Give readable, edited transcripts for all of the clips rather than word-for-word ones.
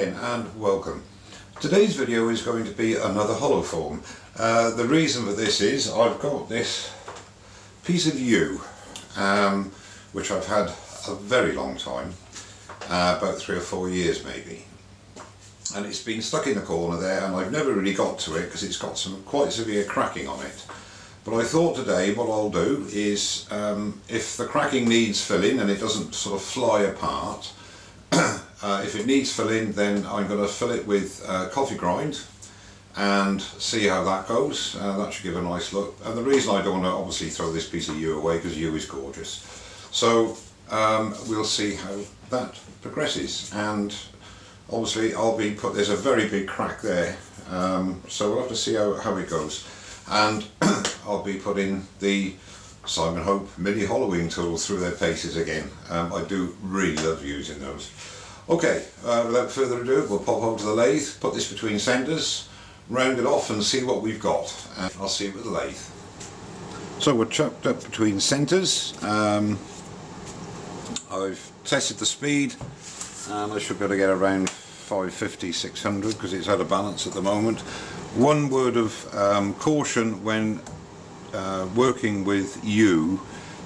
again and welcome. Today's video is going to be another hollow form. The reason for this is I've got this piece of yew which I've had a very long time, about 3 or 4 years maybe, and it's been stuck in the corner there and I've never really got to it because it's got some quite severe cracking on it. But I thought today what I'll do is, if the cracking needs filling and it doesn't sort of fly apart, if it needs filling, then I'm going to fill it with coffee grind and see how that goes. That should give a nice look. And the reason I don't want to obviously throw this piece of yew away, because yew is gorgeous. So we'll see how that progresses. And obviously there's a very big crack there, so we'll have to see how it goes. And I'll be putting the Simon Hope mini hollowing tool through their paces again. I do really love using those. Okay, without further ado, we'll pop over to the lathe, put this between centres, round it off and see what we've got. And I'll see you with the lathe. So we're chopped up between centres. I've tested the speed and I should be able to get around 550, 600 because it's out of balance at the moment. One word of caution when working with yew,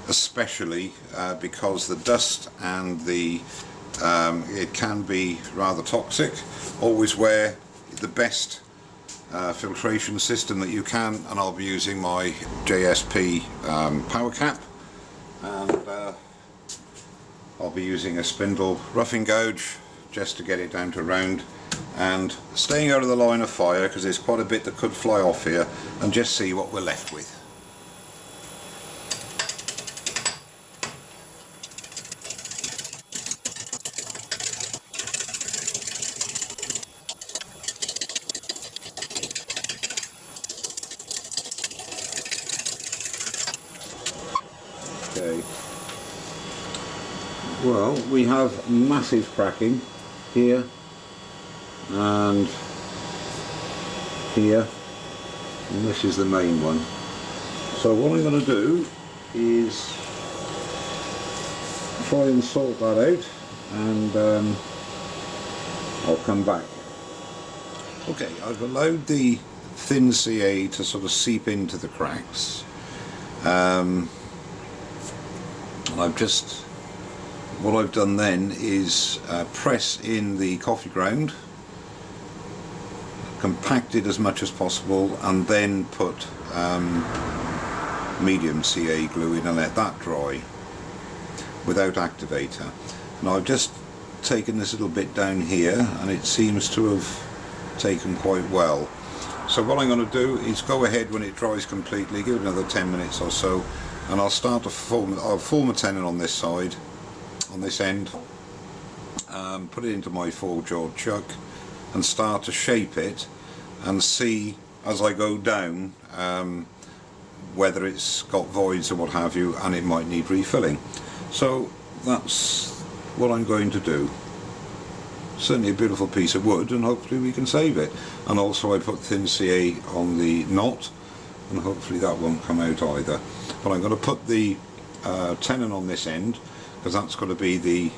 especially because the dust and it can be rather toxic. Always wear the best filtration system that you can, and I'll be using my JSP power cap, and I'll be using a spindle roughing gouge just to get it down to round, and staying out of the line of fire because there's quite a bit that could fly off here, and just see what we're left with. Okay. Well, we have massive cracking here and here, and this is the main one. So what I'm going to do is try and sort that out, and I'll come back. Okay, I've allowed the thin CA to sort of seep into the cracks. What I've done then is press in the coffee ground, compact it as much as possible, and then put medium CA glue in and let that dry without activator. Now I've just taken this little bit down here and it seems to have taken quite well. So what I'm going to do is go ahead when it dries completely, give it another 10 minutes or so, and I'll start to form a tenon on this side, on this end, put it into my 4-jawed chuck and start to shape it and see as I go down whether it's got voids or what have you, and it might need refilling. So that's what I'm going to do. Certainly a beautiful piece of wood, and hopefully we can save it. And also I put thin CA on the knot, and hopefully that won't come out either. But I'm going to put the tenon on this end, because that's going to be the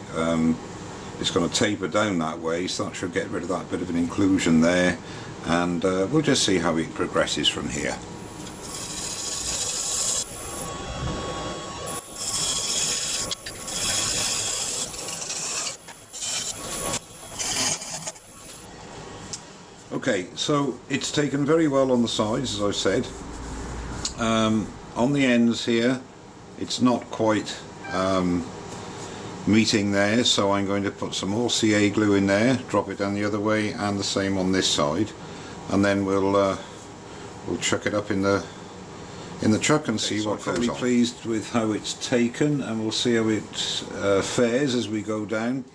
it's going to taper down that way, so that should get rid of that bit of an inclusion there, and we'll just see how it progresses from here. Okay, so it's taken very well on the sides, as I've said. On the ends here it's not quite meeting there, so I'm going to put some more CA glue in there, drop it down the other way, and the same on this side, and then we'll chuck it up in the chuck and see what goes on. I'm pleased with how it's taken, and we'll see how it fares as we go down.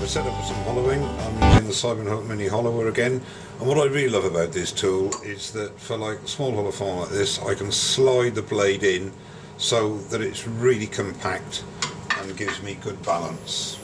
we're set up for some hollowing. I'm using the Simon Hope Mini Hollower again, and what I really love about this tool is that for like a small hollow form like this, I can slide the blade in so that it's really compact and gives me good balance.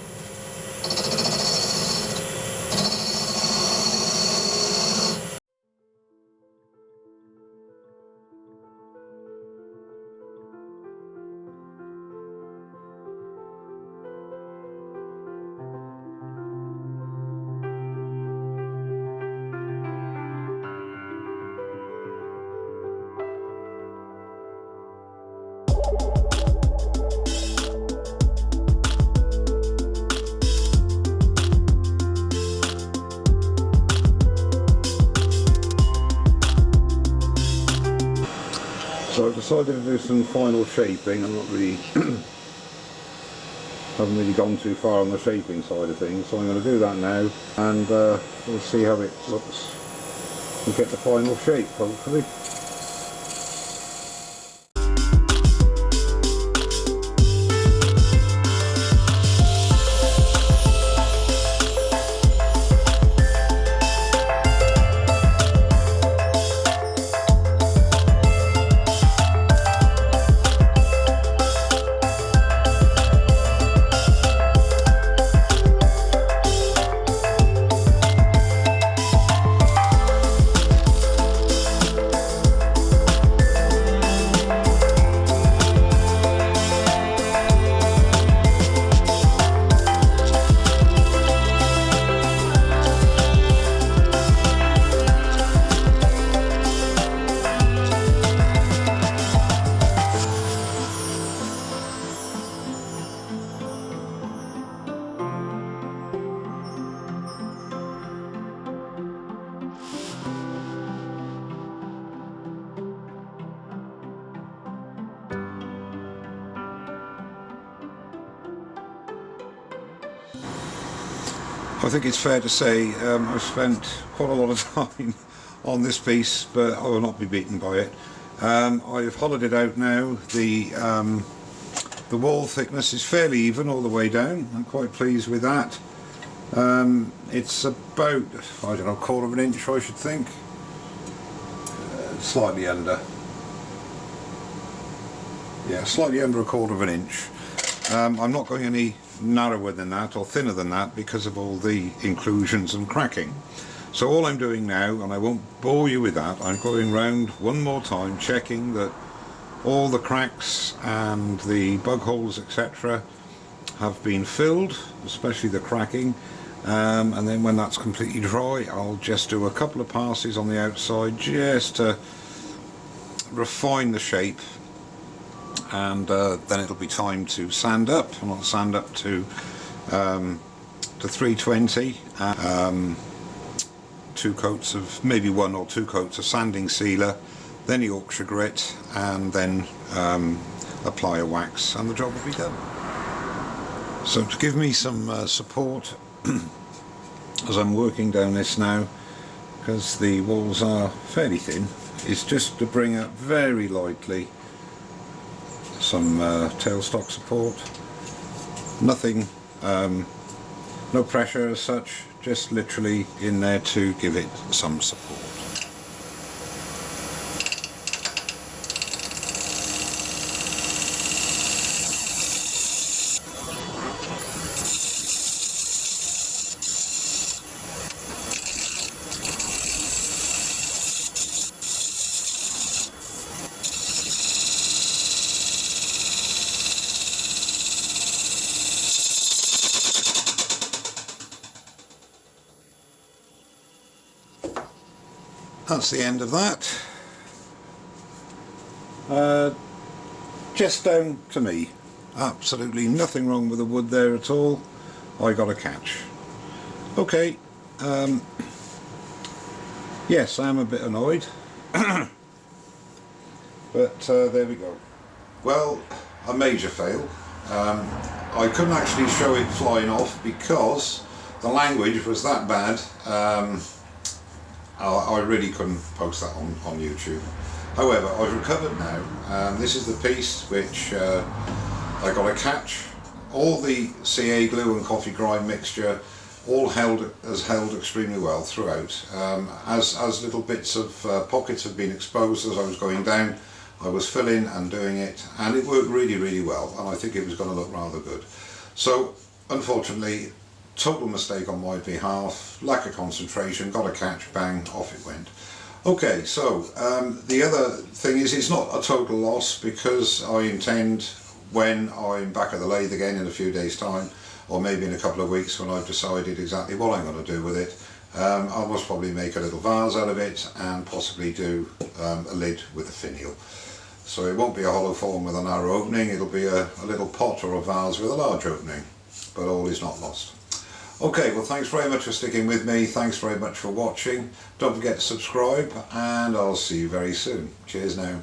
So I've decided to do some final shaping. I'm not really, haven't really gone too far on the shaping side of things, so I'm going to do that now, and we'll see how it looks and get the final shape, hopefully. I think it's fair to say I've spent quite a lot of time on this piece, but I will not be beaten by it. I've hollowed it out now. The wall thickness is fairly even all the way down. I'm quite pleased with that. It's about, I don't know, 1/4 of an inch I should think. Slightly under. Yeah, slightly under 1/4 of an inch. I'm not going any narrower than that or thinner than that because of all the inclusions and cracking. So all I'm doing now, and I won't bore you with that, I'm going round one more time checking that all the cracks and the bug holes etc. have been filled, especially the cracking, and then when that's completely dry I'll just do a couple of passes on the outside just to refine the shape, and then it'll be time to sand up, and I'll sand up to 320, 2 coats of, maybe 1 or 2 coats of sanding sealer, then Yorkshire grit, and then apply a wax, and the job will be done. So to give me some support as I'm working down this now, because the walls are fairly thin, is just to bring up very lightly some tailstock support. Nothing, no pressure as such, just literally in there to give it some support. That's the end of that. Just down to me. Absolutely nothing wrong with the wood there at all. I got a catch. Okay. Yes, I am a bit annoyed. But there we go. Well, a major fail. I couldn't actually show it flying off because the language was that bad. I really couldn't post that on YouTube. However, I've recovered now. This is the piece which I got a catch all the CA glue and coffee grind mixture all has held extremely well throughout. As little bits of pockets have been exposed as I was going down, I was filling and doing it, and it worked really well, and I think it was going to look rather good. So unfortunately, total mistake on my behalf, lack of concentration, got a catch, bang, off it went. Okay, so the other thing is, it's not a total loss, because I intend, when I'm back at the lathe again in a few days time, or maybe in a couple of weeks when I've decided exactly what I'm going to do with it, I'll most probably make a little vase out of it and possibly do a lid with a finial. So it won't be a hollow form with a narrow opening, it'll be a little pot or a vase with a large opening, but all is not lost. Okay, well, thanks very much for sticking with me, thanks very much for watching, don't forget to subscribe, and I'll see you very soon. Cheers now.